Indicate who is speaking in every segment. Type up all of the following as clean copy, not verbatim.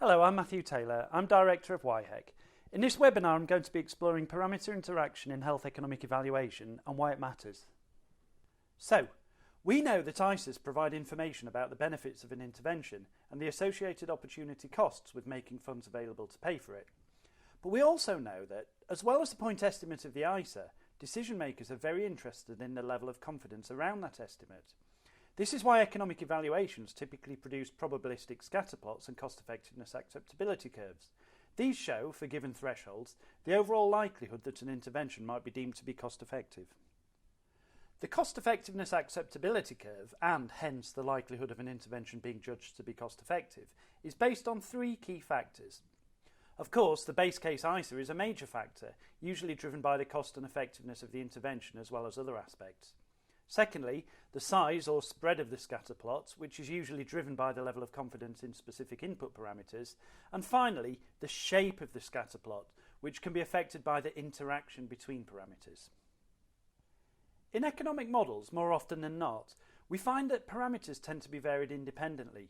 Speaker 1: Hello, I'm Matthew Taylor. I'm Director of YHEC. In this webinar, I'm going to be exploring parameter interaction in health economic evaluation and why it matters. So, we know that ICEs provide information about the benefits of an intervention and the associated opportunity costs with making funds available to pay for it. But we also know that, as well as the point estimate of the ICE, decision makers are very interested in the level of confidence around that estimate. This is why economic evaluations typically produce probabilistic scatter plots and cost-effectiveness acceptability curves. These show, for given thresholds, the overall likelihood that an intervention might be deemed to be cost-effective. The cost-effectiveness acceptability curve, and hence the likelihood of an intervention being judged to be cost-effective, is based on three key factors. Of course, the base case ICE is a major factor, usually driven by the cost and effectiveness of the intervention as well as other aspects. Secondly, the size or spread of the scatter plot, which is usually driven by the level of confidence in specific input parameters. And finally, the shape of the scatter plot, which can be affected by the interaction between parameters. In economic models, more often than not, we find that parameters tend to be varied independently.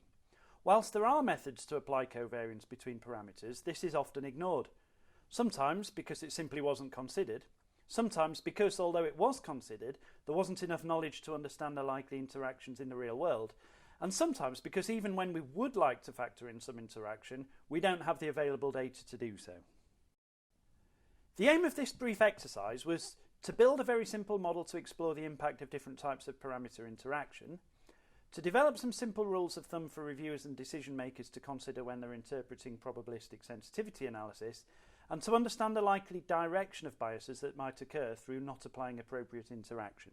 Speaker 1: Whilst there are methods to apply covariance between parameters, this is often ignored. Sometimes because it simply wasn't considered. Sometimes because, although it was considered, there wasn't enough knowledge to understand the likely interactions in the real world, and sometimes because even when we would like to factor in some interaction, we don't have the available data to do so. The aim of this brief exercise was to build a very simple model to explore the impact of different types of parameter interaction, to develop some simple rules of thumb for reviewers and decision makers to consider when they're interpreting probabilistic sensitivity analysis, and to understand the likely direction of biases that might occur through not applying appropriate interaction.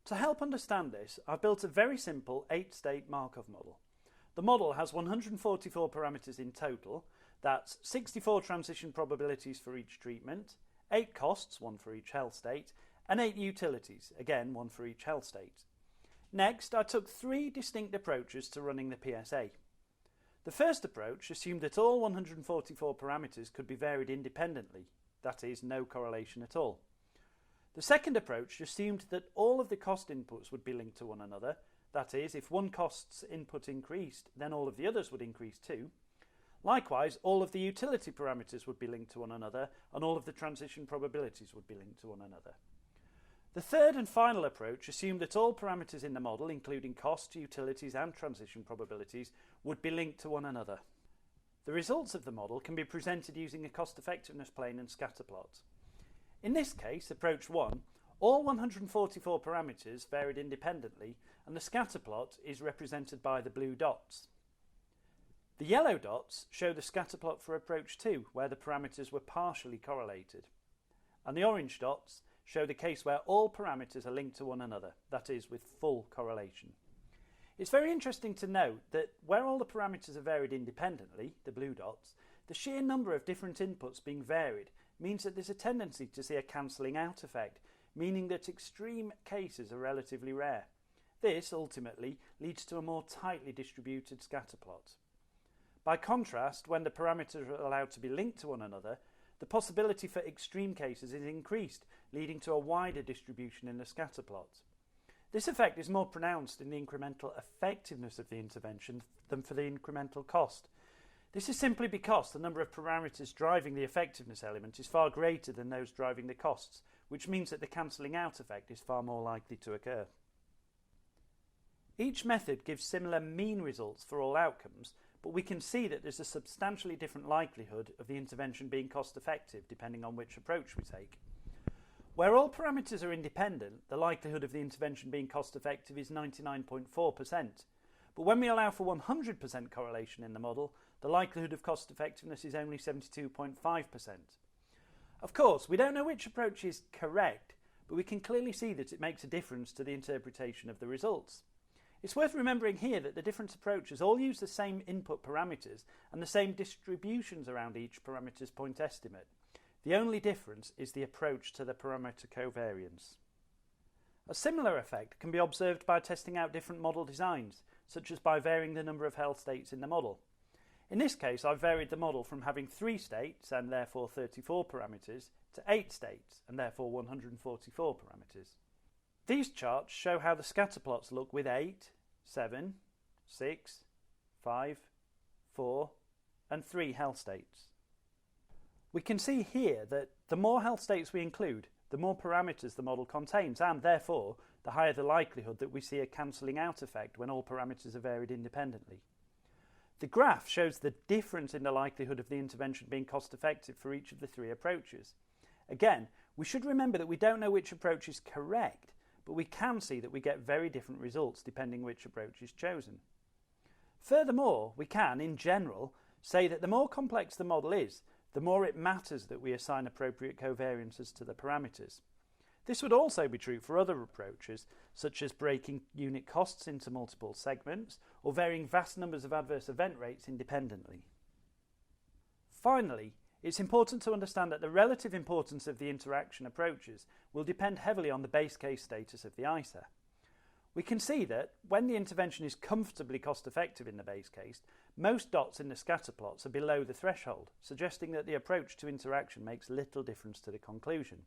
Speaker 1: To help understand this, I've built a very simple 8-state Markov model. The model has 144 parameters in total. That's 64 transition probabilities for each treatment, 8 costs, 1 for each health state, and 8 utilities, again 1 for each health state. Next, I took 3 distinct approaches to running the PSA. The first approach assumed that all 144 parameters could be varied independently, that is, no correlation at all. The second approach assumed that all of the cost inputs would be linked to one another, that is, if one cost's input increased, then all of the others would increase too. Likewise, all of the utility parameters would be linked to one another, and all of the transition probabilities would be linked to one another. The third and final approach assumed that all parameters in the model, including costs, utilities and transition probabilities, would be linked to one another. The results of the model can be presented using a cost-effectiveness plane and scatter plot. In this case, approach 1, all 144 parameters varied independently, and the scatter plot is represented by the blue dots. The yellow dots show the scatter plot for approach 2, where the parameters were partially correlated. And the orange dots show the case where all parameters are linked to one another, that is, with full correlation. It's very interesting to note that where all the parameters are varied independently, the blue dots, the sheer number of different inputs being varied means that there's a tendency to see a cancelling out effect, meaning that extreme cases are relatively rare. This, ultimately, leads to a more tightly distributed scatter plot. By contrast, when the parameters are allowed to be linked to one another, the possibility for extreme cases is increased, leading to a wider distribution in the scatter plot. This effect is more pronounced in the incremental effectiveness of the intervention than for the incremental cost. This is simply because the number of parameters driving the effectiveness element is far greater than those driving the costs, which means that the cancelling out effect is far more likely to occur. Each method gives similar mean results for all outcomes, but we can see that there's a substantially different likelihood of the intervention being cost-effective depending on which approach we take. Where all parameters are independent, the likelihood of the intervention being cost-effective is 99.4%. But when we allow for 100% correlation in the model, the likelihood of cost-effectiveness is only 72.5%. Of course, we don't know which approach is correct, but we can clearly see that it makes a difference to the interpretation of the results. It's worth remembering here that the different approaches all use the same input parameters and the same distributions around each parameter's point estimate. The only difference is the approach to the parameter covariance. A similar effect can be observed by testing out different model designs, such as by varying the number of health states in the model. In this case, I've varied the model from having 3 states, and therefore 34 parameters, to 8 states, and therefore 144 parameters. These charts show how the scatter plots look with 8, 7, 6, 5, 4, and 3 health states. We can see here that the more health states we include, the more parameters the model contains, and therefore the higher the likelihood that we see a cancelling out effect when all parameters are varied independently. The graph shows the difference in the likelihood of the intervention being cost effective for each of the 3 approaches. Again, we should remember that we don't know which approach is correct, but we can see that we get very different results depending which approach is chosen. Furthermore, we can, in general, say that the more complex the model is, the more it matters that we assign appropriate covariances to the parameters. This would also be true for other approaches, such as breaking unit costs into multiple segments or varying vast numbers of adverse event rates independently. Finally, it's important to understand that the relative importance of the interaction approaches will depend heavily on the base case status of the ISA. We can see that when the intervention is comfortably cost-effective in the base case, most dots in the scatter plots are below the threshold, suggesting that the approach to interaction makes little difference to the conclusion.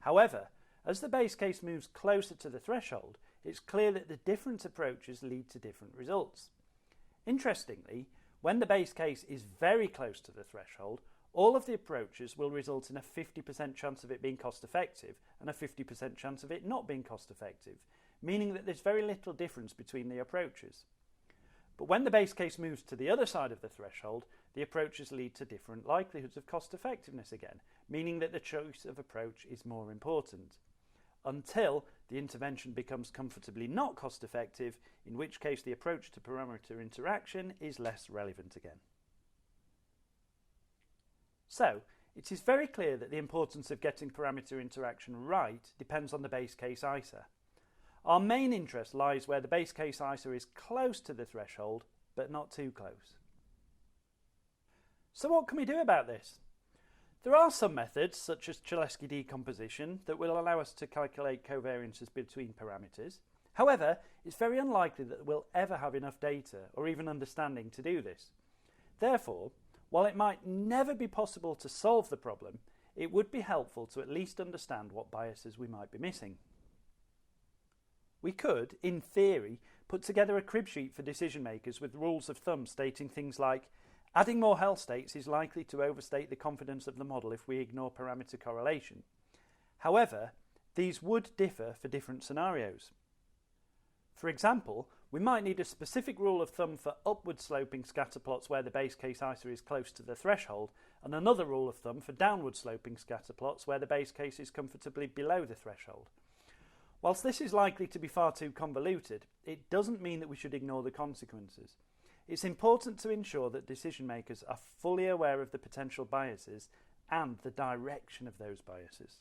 Speaker 1: However, as the base case moves closer to the threshold, it's clear that the different approaches lead to different results. Interestingly, when the base case is very close to the threshold, all of the approaches will result in a 50% chance of it being cost-effective and a 50% chance of it not being cost-effective, meaning that there's very little difference between the approaches. But when the base case moves to the other side of the threshold, the approaches lead to different likelihoods of cost-effectiveness again, meaning that the choice of approach is more important, until the intervention becomes comfortably not cost-effective, in which case the approach to parameter interaction is less relevant again. So, it is very clear that the importance of getting parameter interaction right depends on the base case ISA. Our main interest lies where the base case ISA is close to the threshold, but not too close. So what can we do about this? There are some methods, such as Cholesky decomposition, that will allow us to calculate covariances between parameters. However, it's very unlikely that we'll ever have enough data or even understanding to do this. Therefore, while it might never be possible to solve the problem, it would be helpful to at least understand what biases we might be missing. We could, in theory, put together a crib sheet for decision makers with rules of thumb stating things like adding more health states is likely to overstate the confidence of the model if we ignore parameter correlation. However, these would differ for different scenarios. For example, we might need a specific rule of thumb for upward sloping scatter plots where the base case ISA is close to the threshold, and another rule of thumb for downward sloping scatter plots where the base case is comfortably below the threshold. Whilst this is likely to be far too convoluted, it doesn't mean that we should ignore the consequences. It's important to ensure that decision makers are fully aware of the potential biases and the direction of those biases.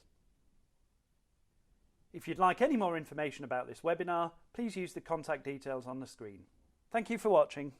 Speaker 1: If you'd like any more information about this webinar, please use the contact details on the screen. Thank you for watching.